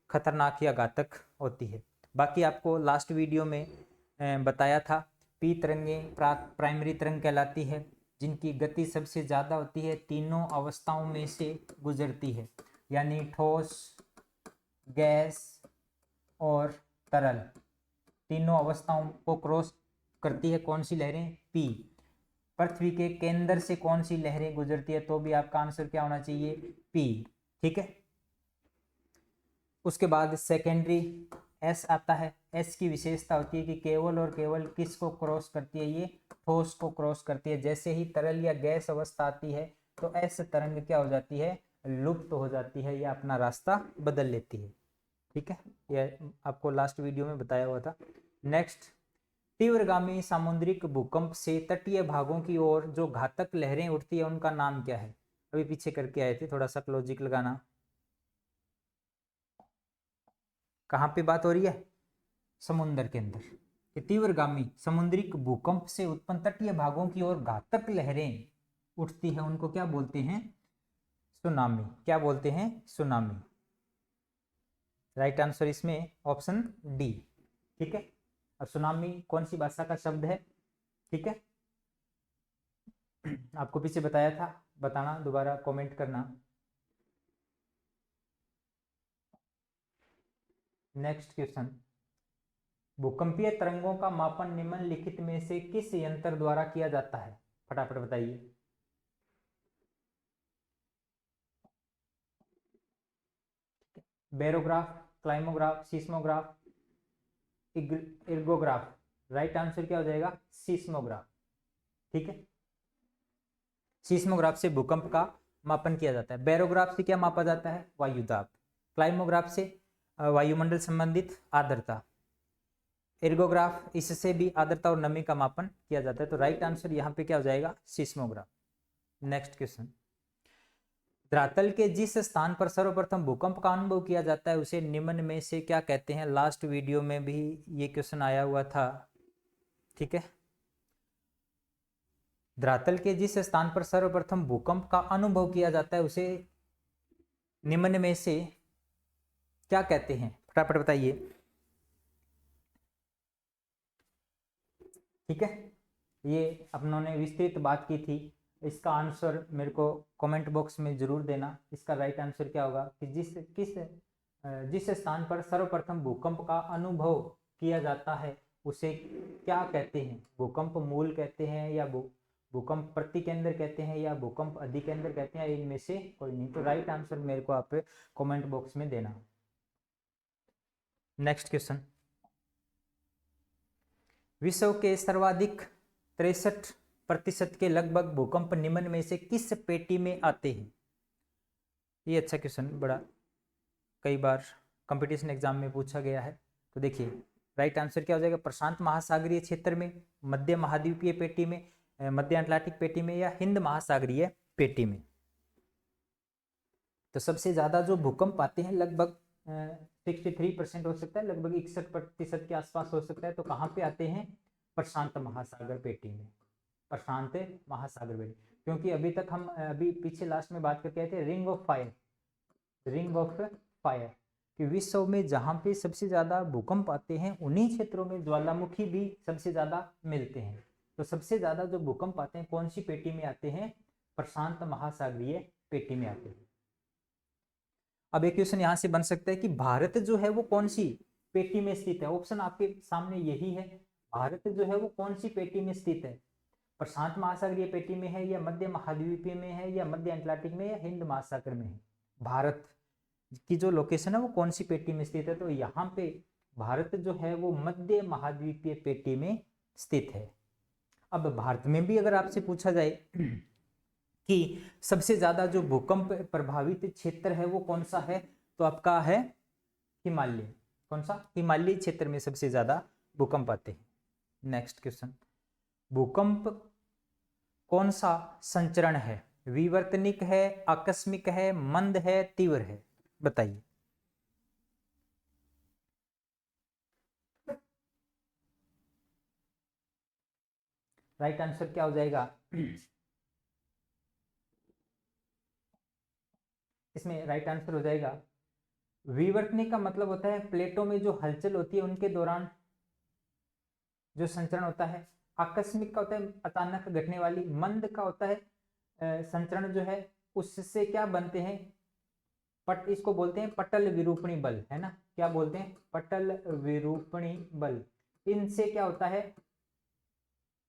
खतरनाक या घातक होती है। बाकी आपको लास्ट वीडियो में बताया था, पी तरंगें प्राइमरी तरंग कहलाती है, जिनकी गति सबसे ज़्यादा होती है, तीनों अवस्थाओं में से गुजरती है, यानी ठोस, गैस और तरल, तीनों अवस्थाओं को क्रॉस करती है। कौन सी लहरें? पी। पृथ्वी के केंद्र से कौन सी लहरें गुजरती है? तो भी आपका आंसर क्या होना चाहिए? पी। ठीक है, उसके बाद सेकेंडरी एस आता है। एस की विशेषता होती है कि केवल और केवल किसको क्रॉस करती है? ये ठोस को क्रॉस करती है। जैसे ही तरल या गैस अवस्था आती है तो एस तरंग क्या हो जाती है? लुप्त हो जाती है या अपना रास्ता बदल लेती है। ठीक है, यह आपको लास्ट वीडियो में बताया हुआ था। नेक्स्ट, तीव्रगामी सामुद्रिक भूकंप से तटीय भागों की ओर जो घातक लहरें उठती है उनका नाम क्या है? अभी पीछे करके आए थे, थोड़ा सा लॉजिक लगाना। कहाँ पे बात हो रही है? समुद्र के अंदर। कि तीव्रगामी समुद्रिक भूकंप से उत्पन्न तटीय भागों की ओर घातक लहरें उठती है, उनको क्या बोलते हैं? सुनामी। क्या बोलते हैं? सुनामी। राइट आंसर इसमें ऑप्शन डी। ठीक है, और सुनामी कौन सी भाषा का शब्द है? ठीक है, आपको पीछे बताया था, बताना, दोबारा कमेंट करना। नेक्स्ट क्वेश्चन, भूकंपीय तरंगों का मापन निम्नलिखित में से किस यंत्र द्वारा किया जाता है? फटाफट बताइए। बेरोग्राफ, क्लाइमोग्राफ, सीस्मोग्राफ, इर्गोग्राफ। राइट आंसर क्या हो जाएगा? सीस्मोग्राफ। ठीक है, सीस्मोग्राफ से भूकंप का मापन किया जाता है। बेरोग्राफ से क्या मापा जाता है? वायु दाब। क्लाइमोग्राफ से वायुमंडल संबंधित आर्द्रता। एर्गोग्राफ, इससे भी आर्द्रता और नमी का मापन किया जाता है। तो राइट आंसर यहाँ पे क्या हो जाएगा? सीस्मोग्राफ। नेक्स्ट क्वेश्चन, धरातल के जिस स्थान पर सर्वप्रथम भूकंप का अनुभव किया जाता है उसे निम्न में से क्या कहते हैं? लास्ट वीडियो में भी ये क्वेश्चन आया हुआ था। ठीक है, धरातल के जिस स्थान पर सर्वप्रथम भूकंप का अनुभव किया जाता है उसे निम्न में से क्या कहते हैं? फटाफट बताइए। ठीक है, ये अपनों ने विस्तृत बात की थी। इसका आंसर मेरे को कमेंट बॉक्स में जरूर देना। इसका राइट आंसर क्या होगा कि जिस स्थान पर सर्वप्रथम भूकंप का अनुभव किया जाता है उसे क्या कहते हैं? भूकंप मूल कहते हैं, या भूकंप प्रतिकेंद्र कहते हैं, या भूकंप अधिकेंद्र कहते हैं, इनमें से कोई नहीं। तो राइट आंसर मेरे को आप कमेंट बॉक्स में देना। नेक्स्ट क्वेश्चन, विश्व के सर्वाधिक 63% के लगभग भूकंप निम्न में से किस पेटी में आते हैं? ये अच्छा क्वेश्चन, बड़ा कई बार कंपटीशन एग्जाम में पूछा गया है। तो देखिए राइट आंसर क्या हो जाएगा? प्रशांत महासागरीय क्षेत्र में, मध्य महाद्वीपीय पेटी में, मध्य अटलांटिक पेटी में, या हिंद महासागरीय पेटी में। तो सबसे ज्यादा जो भूकंप आते हैं लगभग 63% हो सकता है, लगभग 61% के आसपास हो सकता है। तो कहाँ पे आते हैं? प्रशांत महासागर पेटी में। प्रशांत महासागर पेटी, क्योंकि अभी तक हम अभी पीछे लास्ट में बात करके आए थे ring of fire, ring of fire, कि विश्व में जहाँ पे सबसे ज्यादा भूकंप आते हैं उन्हीं क्षेत्रों में ज्वालामुखी भी सबसे ज्यादा मिलते हैं। तो सबसे ज्यादा जो भूकंप आते हैं कौन सी पेटी में आते हैं? प्रशांत महासागरीय पेटी में आते हैं। अब एक क्वेश्चन यहां से बन सकता है कि भारत जो है वो कौन सी पेटी में स्थित है? ऑप्शन आपके सामने यही है। भारत जो है वो कौन सी पेटी में स्थित है? प्रशांत महासागरीय पेटी में है, या मध्य महाद्वीपीय में है, या मध्य अटलांटिक में, या हिंद महासागर में है? भारत की जो लोकेशन है वो कौन सी पेटी में स्थित है? तो यहाँ पे भारत जो है वो मध्य महाद्वीपीय पेटी में स्थित है। अब भारत में भी अगर आपसे पूछा जाए कि सबसे ज्यादा जो भूकंप प्रभावित क्षेत्र है वो कौन सा है, तो आपका है हिमालय। कौन सा? हिमालय क्षेत्र में सबसे ज्यादा भूकंप आते हैं। नेक्स्ट क्वेश्चन, भूकंप कौन सा संचरण है? विवर्तनिक है, आकस्मिक है, मंद है, तीव्र है? बताइए। राइट आंसर क्या हो जाएगा? इसमें राइट आंसर हो जाएगा, विवर्तनिक का मतलब होता है प्लेटों में जो हलचल होती है उनके दौरान जो संचरण होता है। आकस्मिक का होता है अचानक घटने वाली। मंद का होता है संचरण जो है उससे क्या बनते हैं? इसको बोलते हैं पटल विरूपणी बल, है ना? क्या बोलते हैं? पटल विरूपणी बल। इनसे क्या होता है?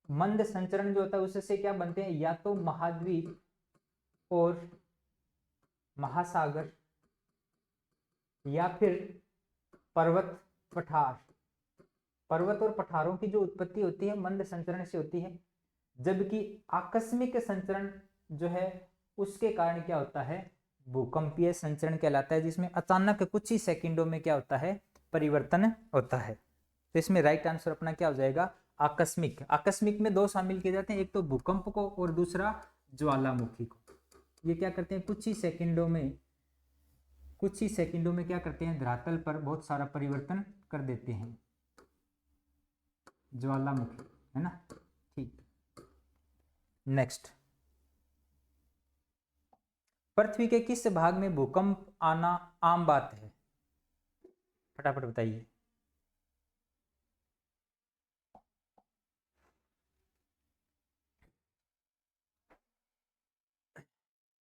मंद संचरण जो होता है उससे क्या बनते हैं? या तो महाद्वीप और महासागर, या फिर पर्वत पठार। पर्वत और पठारों की जो उत्पत्ति होती है मंद संचरण से होती है, जबकि आकस्मिक संचरण जो है उसके कारण क्या होता है? भूकंपीय संचरण कहलाता है, जिसमें अचानक कुछ ही सेकंडों में क्या होता है? परिवर्तन होता है। तो इसमें राइट आंसर अपना क्या हो जाएगा? आकस्मिक। आकस्मिक में दो शामिल किए जाते हैं, एक तो भूकंप को और दूसरा ज्वालामुखी को। ये क्या करते हैं? कुछ ही सेकंडों में क्या करते हैं? धरातल पर बहुत सारा परिवर्तन कर देते हैं, ज्वालामुखी, है ना? ठीक। नेक्स्ट, पृथ्वी के किस भाग में भूकंप आना आम बात है? फटाफट बताइए।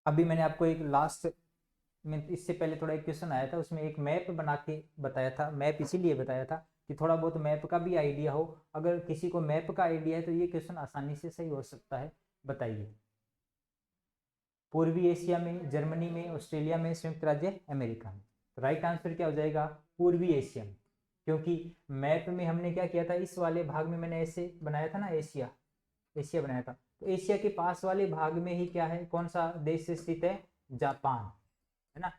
अभी मैंने आपको एक लास्ट में, इससे पहले थोड़ा एक क्वेश्चन आया था, उसमें एक मैप बना के बताया था। मैप इसीलिए बताया था कि थोड़ा बहुत मैप का भी आइडिया हो। अगर किसी को मैप का आइडिया है तो ये क्वेश्चन आसानी से सही हो सकता है। बताइए, पूर्वी एशिया में, जर्मनी में, ऑस्ट्रेलिया में, संयुक्त राज्य अमेरिका में। तो राइट आंसर क्या हो जाएगा? पूर्वी एशिया में। क्योंकि मैप में हमने क्या किया था, इस वाले भाग में मैंने ऐसे बनाया था ना, एशिया, एशिया बनाया था। तो एशिया के पास वाले भाग में ही क्या है, कौन सा देश स्थित है? जापान, है ना।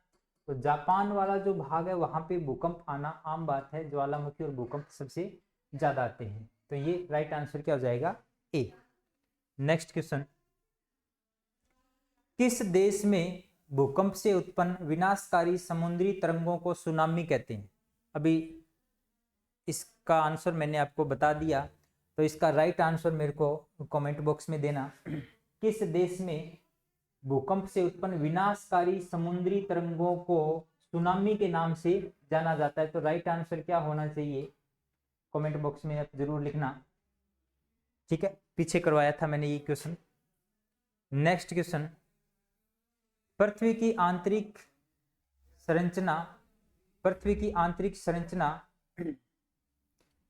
तो जापान वाला जो भाग है वहां पे भूकंप आना आम बात है, ज्वालामुखी और भूकंप सबसे ज्यादा आते हैं। तो ये राइट आंसर क्या हो जाएगा? ए। नेक्स्ट क्वेश्चन, किस देश में भूकंप से उत्पन्न विनाशकारी समुद्री तरंगों को सुनामी कहते हैं? अभी इसका आंसर मैंने आपको बता दिया, तो इसका राइट आंसर मेरे को कमेंट बॉक्स में देना। किस देश में भूकंप से उत्पन्न विनाशकारी समुद्री तरंगों को सुनामी के नाम से जाना जाता है? तो राइट आंसर क्या होना चाहिए, कमेंट बॉक्स में आप जरूर लिखना। ठीक है, पीछे करवाया था मैंने ये क्वेश्चन। नेक्स्ट क्वेश्चन, पृथ्वी की आंतरिक संरचना, पृथ्वी की आंतरिक संरचना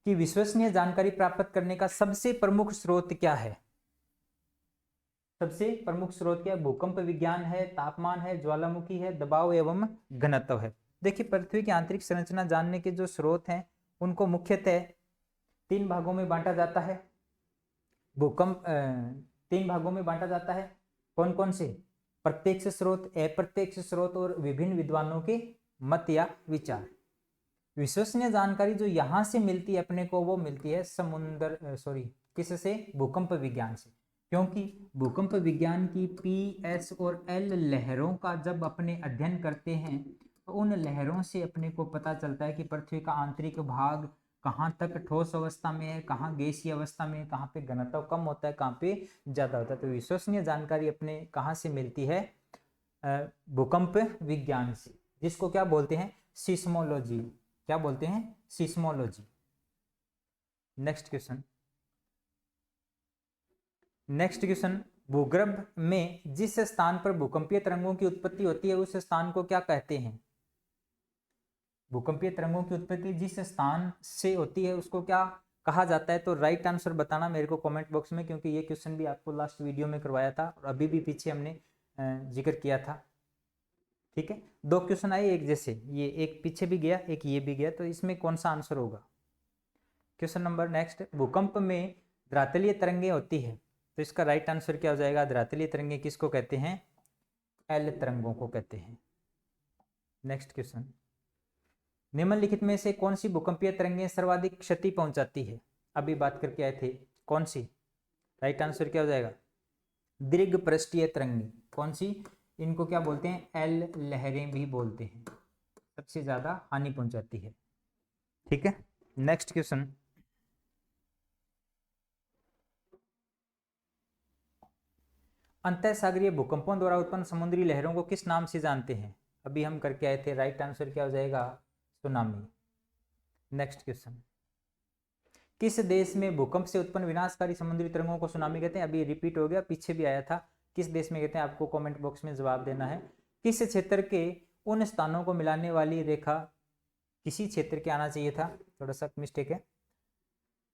की विश्वसनीय जानकारी प्राप्त करने का सबसे प्रमुख स्रोत क्या है? सबसे प्रमुख स्रोत क्या है? भूकंप विज्ञान है, तापमान है, ज्वालामुखी है, दबाव एवं घनत्व है। देखिए, पृथ्वी की आंतरिक संरचना जानने के जो स्रोत हैं उनको मुख्यतः 3 भागों में बांटा जाता है। भूकंप 3 भागों में बांटा जाता है। कौन कौन से? प्रत्यक्ष स्रोत, अप्रत्यक्ष स्रोत और विभिन्न विद्वानों के मत या विचार। विश्वसनीय जानकारी जो यहां से मिलती है अपने को, वो मिलती है किससे? भूकंप विज्ञान से। क्योंकि भूकंप विज्ञान की पी, एस और एल लहरों का जब अपने अध्ययन करते हैं तो उन लहरों से अपने को पता चलता है कि पृथ्वी का आंतरिक भाग कहाँ तक ठोस अवस्था में है, कहाँ गैसीय अवस्था में है, कहाँ पे घनत्व कम होता है, कहाँ पे ज्यादा होता है। तो विश्वसनीय जानकारी अपने कहाँ से मिलती है? भूकंप विज्ञान से, जिसको क्या बोलते हैं? सिस्मोलॉजी। क्या बोलते हैं? Seismology. Next question, next question, भूगर्भ में जिस स्थान पर भूकंपीय तरंगों की उत्पत्ति होती है उस स्थान को क्या कहते हैं? भूकंपीय तरंगों की उत्पत्ति जिस स्थान से होती है उसको क्या कहा जाता है? तो राइट आंसर बताना मेरे को कमेंट बॉक्स में, क्योंकि ये क्वेश्चन भी आपको लास्ट वीडियो में करवाया था और अभी भी पीछे हमने जिक्र किया था। ठीक है, 2 क्वेश्चन आए एक जैसे, ये एक पीछे भी गया, एक ये भी गया, तो इसमें कौन सा आंसर होगा? क्वेश्चन नंबर नेक्स्ट, भूकंप में धरातलीय तरंगे होती है, तो इसका राइट आंसर क्या हो जाएगा? धरातलीय तरंगे किसको कहते हैं? एल तरंगों को कहते हैं। नेक्स्ट क्वेश्चन, निम्नलिखित में से कौन सी भूकंपीय तरंगें सर्वाधिक क्षति पहुंचाती है? अभी बात करके आए थे, कौन सी? राइट आंसर क्या हो जाएगा? दीर्घ पृष्ठीय तरंगें। कौन सी? इनको क्या बोलते हैं? एल लहरें भी बोलते हैं, सबसे ज्यादा हानि पहुंचाती है। ठीक है, नेक्स्ट क्वेश्चन, अंतःसागरीय भूकंपों द्वारा उत्पन्न समुद्री लहरों को किस नाम से जानते हैं? अभी हम करके आए थे, राइट आंसर क्या हो जाएगा? सुनामी। नेक्स्ट क्वेश्चन, किस देश में भूकंप से उत्पन्न विनाशकारी समुद्री तरंगों को सुनामी कहते हैं? अभी रिपीट हो गया, पीछे भी आया था। किस देश में कहते हैं? आपको कमेंट बॉक्स में जवाब देना है। किस क्षेत्र के उन स्थानों को मिलाने वाली रेखा, किसी क्षेत्र के आना चाहिए था, थोड़ा सा मिस्टेक है।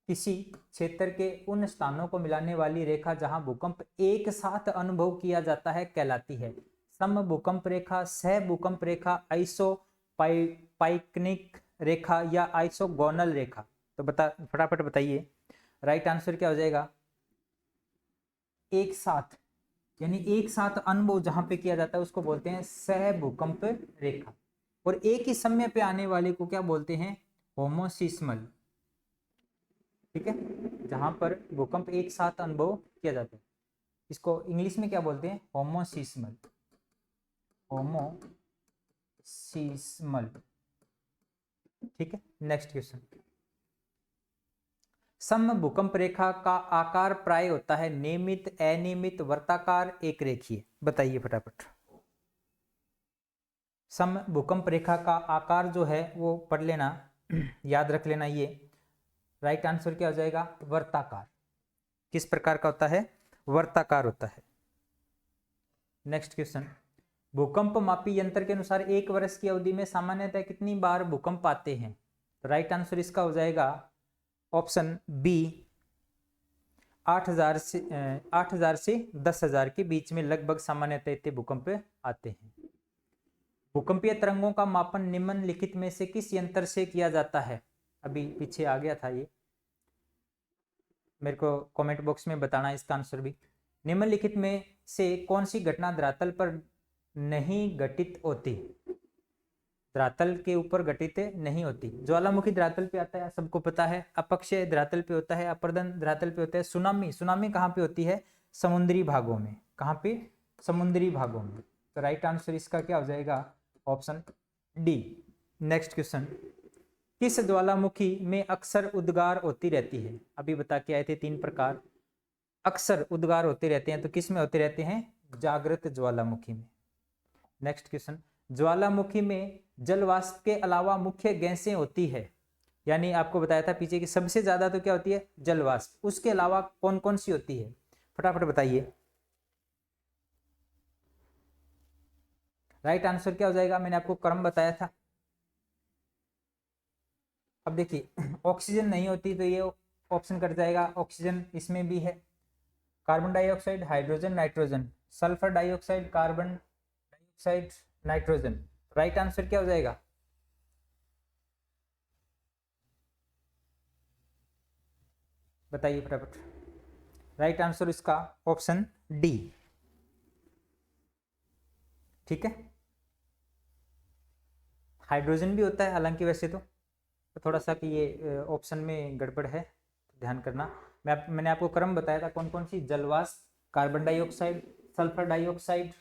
किसी क्षेत्र के उन स्थानों को मिलाने वाली रेखा जहां भूकंप एक साथ अनुभव किया जाता है कहलाती है? सम भूकंप रेखा, सह भूकंप रेखा, आइसोपाइकनिक रेखा या आइसोगोनल रेखा? तो फटाफट बताइए, राइट आंसर क्या हो जाएगा? एक साथ, यानी एक साथ अनुभव जहां पे किया जाता है उसको बोलते हैं सह भूकंप रेखा, और एक ही समय पे आने वाले को क्या बोलते हैं? होमोसिस्मल। ठीक है, जहां पर भूकंप एक साथ अनुभव किया जाता है, इसको इंग्लिश में क्या बोलते हैं? होमोसिस्मल। होमोसिस्मल। ठीक है, नेक्स्ट क्वेश्चन, सम भूकंप रेखा का आकार प्राय होता है नियमित, अनियमित, वृत्ताकार, एक रेखीय? बताइए फटाफट। सम भूकंप रेखा का आकार जो है वो पढ़ लेना, याद रख लेना। ये राइट आंसर क्या हो जाएगा? वर्ताकार। किस प्रकार का होता है? वर्ताकार होता है। नेक्स्ट क्वेश्चन, भूकंप मापी यंत्र के अनुसार 1 वर्ष की अवधि में सामान्यतः कितनी बार भूकंप आते हैं? तो राइट आंसर इसका हो जाएगा ऑप्शन बी, 8,000 से 10,000 के बीच में लगभग सामान्यतः इतने भूकंप आते हैं। भूकंपीय तरंगों का मापन निम्नलिखित में से किस यंत्र से किया जाता है? अभी पीछे आ गया था ये, मेरे को कमेंट बॉक्स में बताना इसका आंसर भी। निम्नलिखित में से कौन सी घटना धरातल पर नहीं घटित होती? धरातल के ऊपर घटित नहीं होती। ज्वालामुखी धरातल पे आता है, सबको पता है। अपक्षय धरातल पे होता है, अपर्दन धरातल पे होता है। सुनामी कहाँ पे होती है? समुद्री भागों में। कहाँ पे? समुद्री भागों में। तो राइट आंसर इसका क्या हो जाएगा? Option D. नेक्स्ट क्वेश्चन, किस ज्वालामुखी में अक्सर उद्गार होती रहती है? अभी बता के आए थे 3 प्रकार अक्सर उद्गार होते रहते हैं, तो किस में होते रहते हैं? जागृत ज्वालामुखी में। नेक्स्ट क्वेश्चन, ज्वालामुखी में जल वाष्प के अलावा मुख्य गैसें होती है, यानी आपको बताया था पीछे कि सबसे ज्यादा तो क्या होती है? जल वाष्प। उसके अलावा कौन कौन सी होती है? फटाफट बताइए। राइट आंसर क्या हो जाएगा? मैंने आपको क्रम बताया था। अब देखिए, ऑक्सीजन नहीं होती तो ये ऑप्शन कट जाएगा। ऑक्सीजन इसमें भी है। Carbon dioxide, hydrogen, nitrogen, sulphur dioxide, carbon dioxide, nitrogen. Right answer क्या हो जाएगा? बताइए फटाफट। राइट आंसर इसका ऑप्शन डी। ठीक है, हाइड्रोजन भी होता है हालांकि वैसे तो थोड़ा सा कि ये ऑप्शन में गड़बड़ है, ध्यान करना। मैंने आपको क्रम बताया था कौन कौन सी? जलवाष्प, कार्बन डाइऑक्साइड, सल्फर डाइऑक्साइड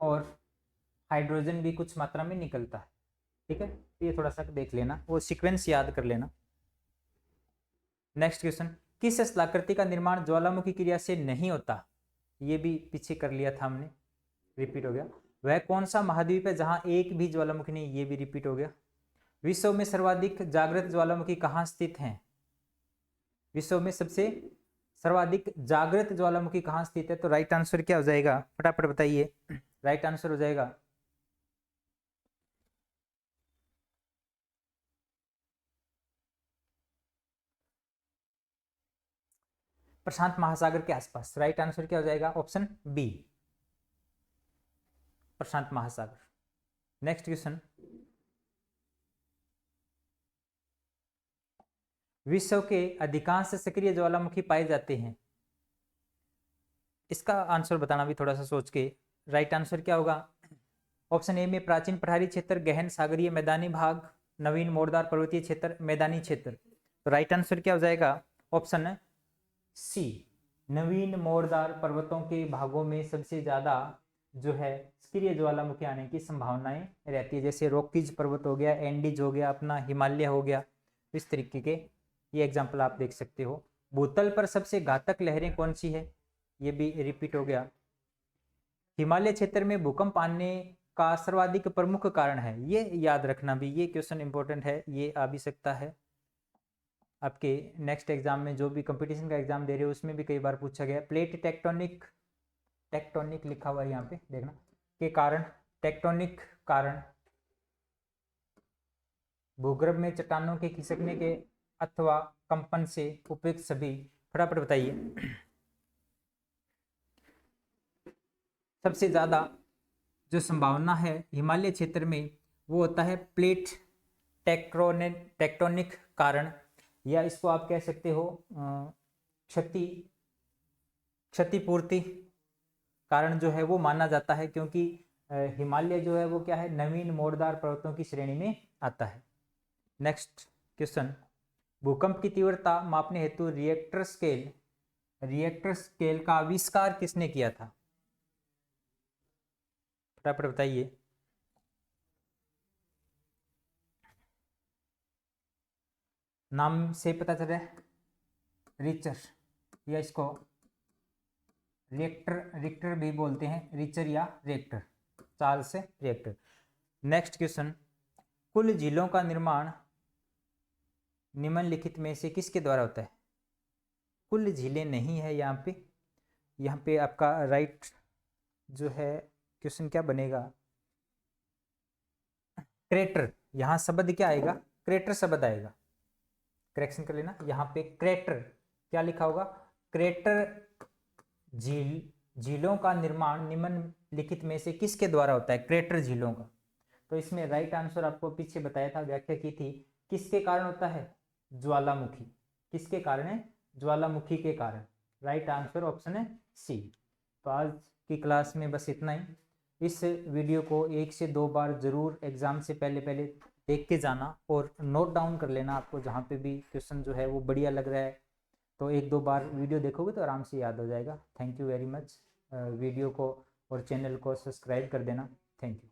और हाइड्रोजन भी कुछ मात्रा में निकलता है। ठीक है, तो ये थोड़ा सा देख लेना, वो सीक्वेंस याद कर लेना। नेक्स्ट क्वेश्चन, किस स्थलाकृति का निर्माण ज्वालामुखी क्रिया से नहीं होता? ये भी पीछे कर लिया था हमने, रिपीट हो गया। वह कौन सा महाद्वीप है जहां एक भी ज्वालामुखी नहीं? ये भी रिपीट हो गया। विश्व में सर्वाधिक जागृत ज्वालामुखी कहाँ स्थित हैं? विश्व में सबसे सर्वाधिक जागृत ज्वालामुखी कहाँ स्थित है? तो राइट आंसर क्या हो जाएगा? फटाफट बताइए। राइट आंसर हो जाएगा प्रशांत महासागर के आसपास। राइट आंसर क्या हो जाएगा? ऑप्शन बी, प्रशांत महासागर। नेक्स्ट क्वेश्चन, विश्व के अधिकांश सक्रिय ज्वालामुखी पाए जाते हैं। इसका आंसर बताना भी थोड़ा सा सोच के। राइट आंसर क्या होगा? ऑप्शन ए में प्राचीन पठारी क्षेत्र, गहन सागरीय मैदानी भाग, नवीन मोरदार पर्वतीय क्षेत्र, मैदानी क्षेत्र। तो राइट आंसर क्या हो जाएगा? ऑप्शन सी, नवीन मोरदार पर्वतों के भागों में सबसे ज्यादा जो है सक्रिय ज्वालामुखी आने की संभावनाएं रहती है। जैसे रॉकीज पर्वत हो गया, एंडीज हो गया, अपना हिमालय हो गया, इस तरीके के ये एग्जाम्पल आप देख सकते हो। भूतल पर सबसे घातक लहरें कौन सी है? ये भी रिपीट हो गया। हिमालय क्षेत्र में भूकंप आने का सर्वाधिक प्रमुख कारण है, ये याद रखना भी, ये क्वेश्चन इंपॉर्टेंट है, ये आ भी सकता है आपके नेक्स्ट एग्जाम में। जो भी कंपटीशन का एग्जाम दे रहे हो उसमें भी कई बार पूछा गया। प्लेट टेक्टोनिक, टेक्टोनिक लिखा हुआ है यहाँ पे देखना, के कारण, टेक्टोनिक कारण भूगर्भ में चट्टानों के खिसकने के अथवा कंपन से उपयुक्त सभी। फटाफट बताइए। सबसे ज्यादा जो संभावना है हिमालय क्षेत्र में वो होता है प्लेट टेक्टोनिक कारण, या इसको आप कह सकते हो क्षतिपूर्ति कारण जो है वो माना जाता है, क्योंकि हिमालय जो है वो क्या है? नवीन मोरदार पर्वतों की श्रेणी में आता है। नेक्स्ट क्वेश्चन, भूकंप की तीव्रता मापने हेतु रिएक्टर स्केल का आविष्कार किसने किया था? फटाफट बताइए। नाम से पता चल रहा है, रिचर, या इसको रिएक्टर भी बोलते हैं, रिचर या reactor, Charles reactor. Next question, कुल झीलों का निर्माण निम्नलिखित में से किसके द्वारा होता है? कुल झीलें नहीं है यहाँ पे आपका राइट जो है क्वेश्चन क्या बनेगा, क्रेटर, यहाँ शब्द क्या आएगा, क्रेटर शब्द आएगा, करेक्शन कर लेना। यहाँ पे क्रेटर क्या लिखा होगा, क्रेटर झीलों का निर्माण निम्नलिखित में से किसके द्वारा होता है, क्रेटर झीलों का। तो इसमें राइट आंसर आपको पीछे बताया था, व्याख्या की थी, किसके कारण होता है, ज्वालामुखी, किसके कारण है, ज्वालामुखी के कारण। राइट आंसर ऑप्शन है सी। तो आज की क्लास में बस इतना ही। इस वीडियो को 1 से 2 बार जरूर एग्जाम से पहले पहले देख के जाना और नोट डाउन कर लेना, आपको जहाँ पे भी क्वेश्चन जो है वो बढ़िया लग रहा है तो 1-2 बार वीडियो देखोगे तो आराम से याद हो जाएगा। Thank you very much. Video को और चैनल को सब्सक्राइब कर देना। Thank you.